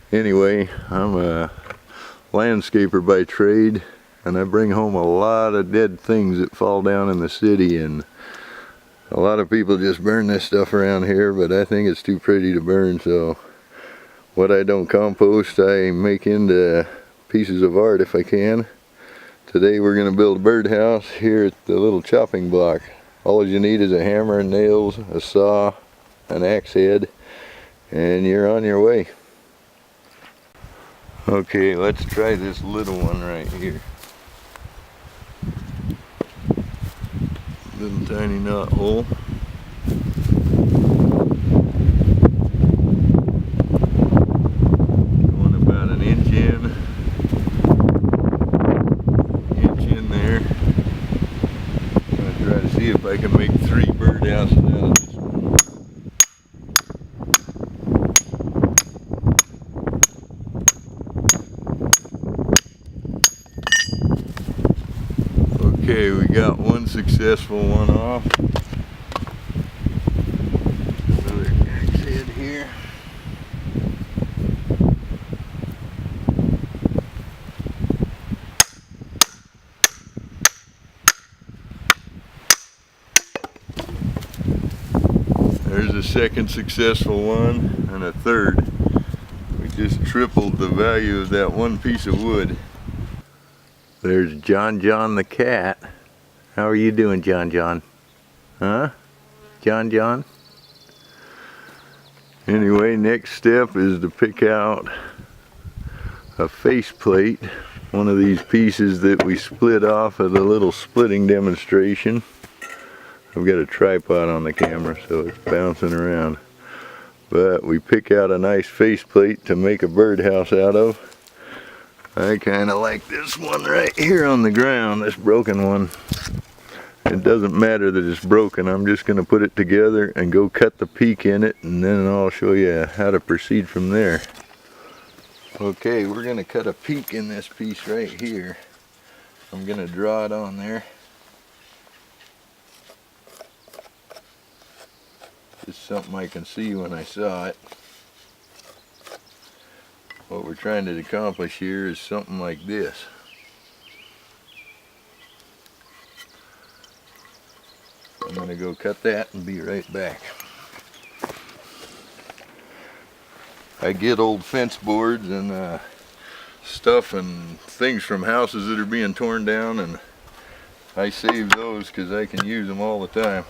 Anyway, I'm a landscaper by trade, and I bring home a lot of dead things that fall down in the city, and a lot of people just burn this stuff around here, but I think it's too pretty to burn, so what I don't compost I make into pieces of art if I can. Today we're going to build a birdhouse here at the little chopping block. All you need is a hammer and nails, a saw, an axe head, and you're on your way. Okay, let's try this little one right here. Little tiny knot hole. Going about an inch in there. I'm going to try to see if I can make 3 birdhouses out of this one. Okay, we got one successful one off. Another axe head here. There's a second successful one, and a third. We just tripled the value of that one piece of wood. There's John the cat. How are you doing, John? Huh? John? Anyway, next step is to pick out a faceplate. One of these pieces that we split off at a little splitting demonstration. I've got a tripod on the camera, so it's bouncing around. But we pick out a nice faceplate to make a birdhouse out of. I kind of like this one right here on the ground, this broken one. It doesn't matter that it's broken, I'm just going to put it together and go cut the peak in it, and then I'll show you how to proceed from there. Okay, we're going to cut a peak in this piece right here. I'm going to draw it on there. Just something I can see when I saw it. What we're trying to accomplish here is something like this. I'm going to go cut that and be right back. I get old fence boards and stuff and things from houses that are being torn down, and I save those because I can use them all the time.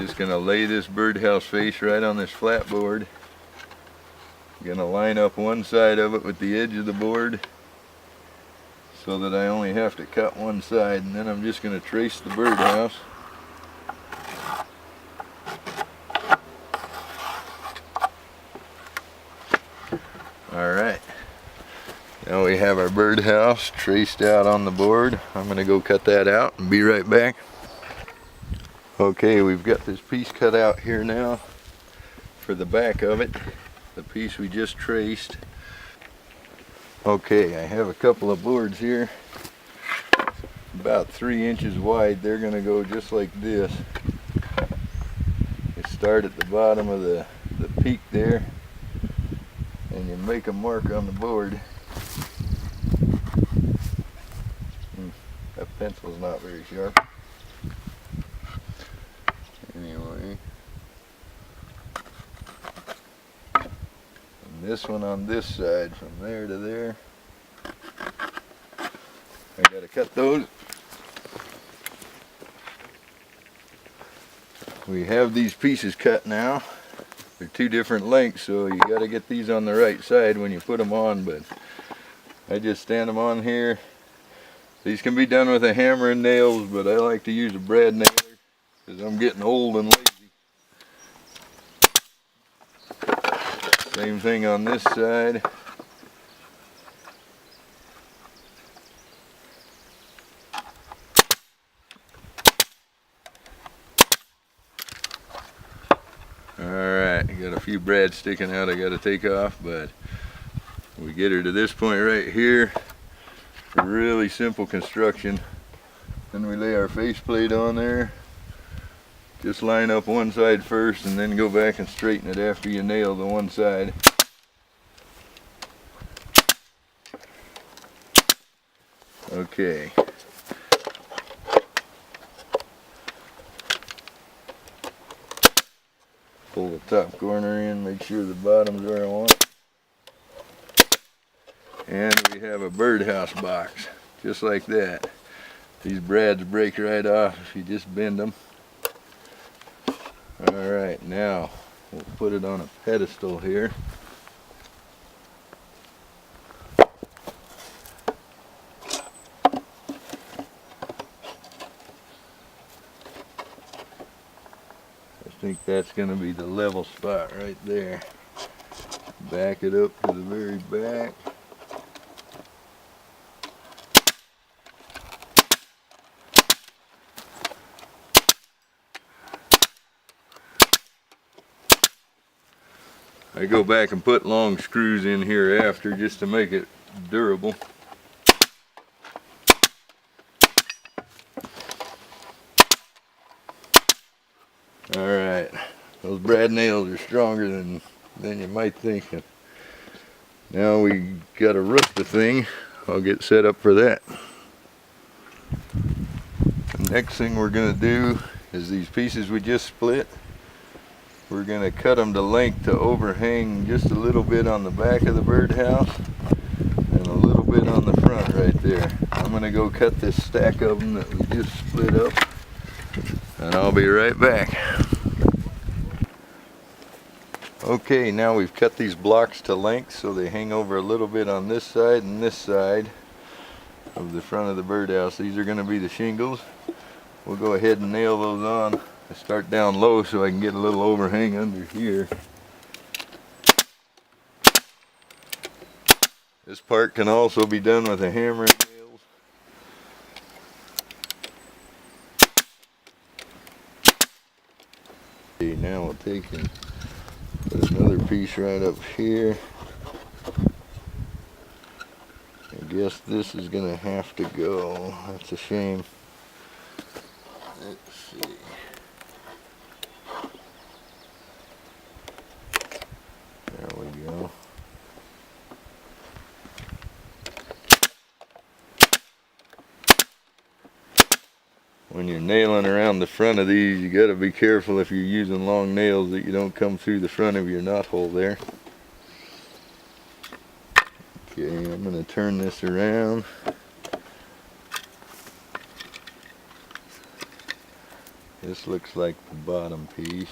Just gonna lay this birdhouse face right on this flat board. Gonna line up one side of it with the edge of the board so that I only have to cut one side, and then I'm just gonna trace the birdhouse. Alright, now we have our birdhouse traced out on the board. I'm gonna go cut that out and be right back. Okay, we've got this piece cut out here now for the back of it, the piece we just traced. Okay, I have a couple of boards here, about 3 inches wide. They're going to go just like this. You start at the bottom of the peak there, and you make a mark on the board. That pencil's not very sharp. Anyway, and this one on this side, from there to there. I gotta cut those. We have these pieces cut now. They're 2 different lengths, so you gotta get these on the right side when you put them on, but I just stand them on here. These can be done with a hammer and nails, but I like to use a brad nailer because I'm getting old and lazy. Same thing on this side. Alright, got a few brads sticking out I gotta take off, but we get her to this point right here. Really simple construction. Then we lay our faceplate on there. Just line up one side first and then go back and straighten it after you nail the one side. Okay. Pull the top corner in, make sure the bottom's where I want. And we have a birdhouse box, just like that. These brads break right off if you just bend them. Alright, now we'll put it on a pedestal here. I think that's going to be the level spot right there. Back it up to the very back. I go back and put long screws in here after just to make it durable. Alright, those brad nails are stronger than you might think. Now we gotta root the thing. I'll get set up for that. The next thing we're gonna do is these pieces we just split. We're going to cut them to length to overhang just a little bit on the back of the birdhouse and a little bit on the front right there. I'm going to go cut this stack of them that we just split up, and I'll be right back. Okay, now we've cut these blocks to length so they hang over a little bit on this side and this side of the front of the birdhouse. These are going to be the shingles. We'll go ahead and nail those on. I start down low so I can get a little overhang under here. This part can also be done with a hammer and nails. Okay, now we'll take and put another piece right up here. I guess this is going to have to go. That's a shame. Let's see. There we go. When you're nailing around the front of these, you got to be careful if you're using long nails that you don't come through the front of your knot hole there. Okay, I'm going to turn this around. This looks like the bottom piece.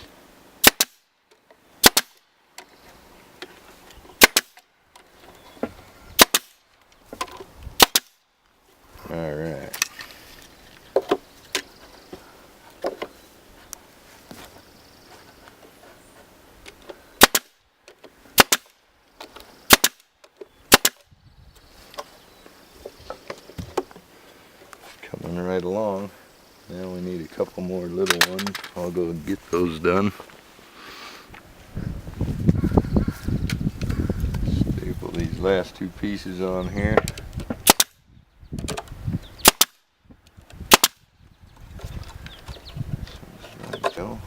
Alright. Coming right along. Now we need a couple more little ones. I'll go and get those done. Staple these last two pieces on here. There we go.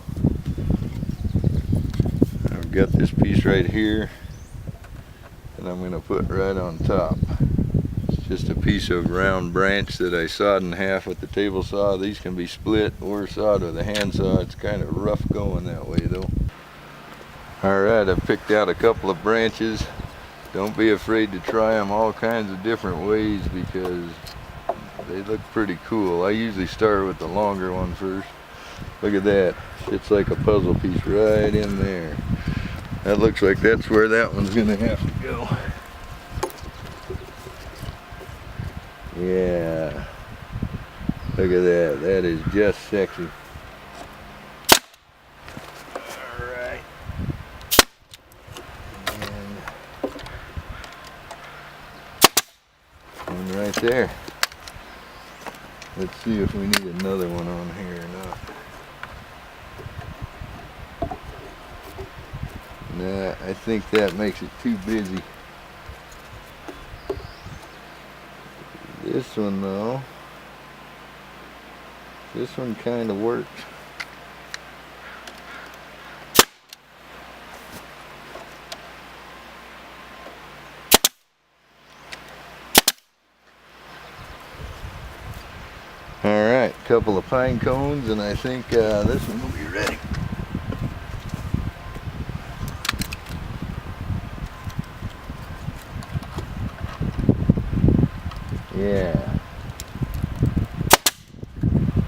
I've got this piece right here that I'm going to put right on top. Just a piece of round branch that I sawed in half with the table saw. These can be split or sawed with a hand saw. It's kind of rough going that way though. Alright, I've picked out a couple of branches. Don't be afraid to try them all kinds of different ways because they look pretty cool. I usually start with the longer one first. Look at that. It's like a puzzle piece right in there. That looks like that's where that one's going to have to go. Yeah, look at that. That is just sexy. Alright. And right there. Let's see if we need another one on here or not. Nah, I think that makes it too busy. This one though, this one kind of works. couple of pine cones, and I think this one will be ready. Yeah,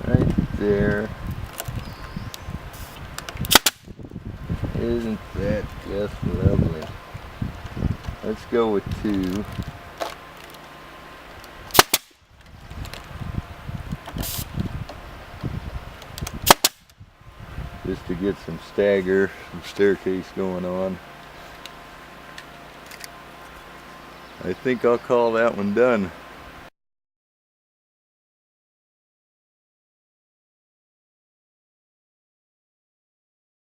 right there. Isn't that just lovely? Let's go with 2. Just to get some stagger, some staircase going on. I think I'll call that one done.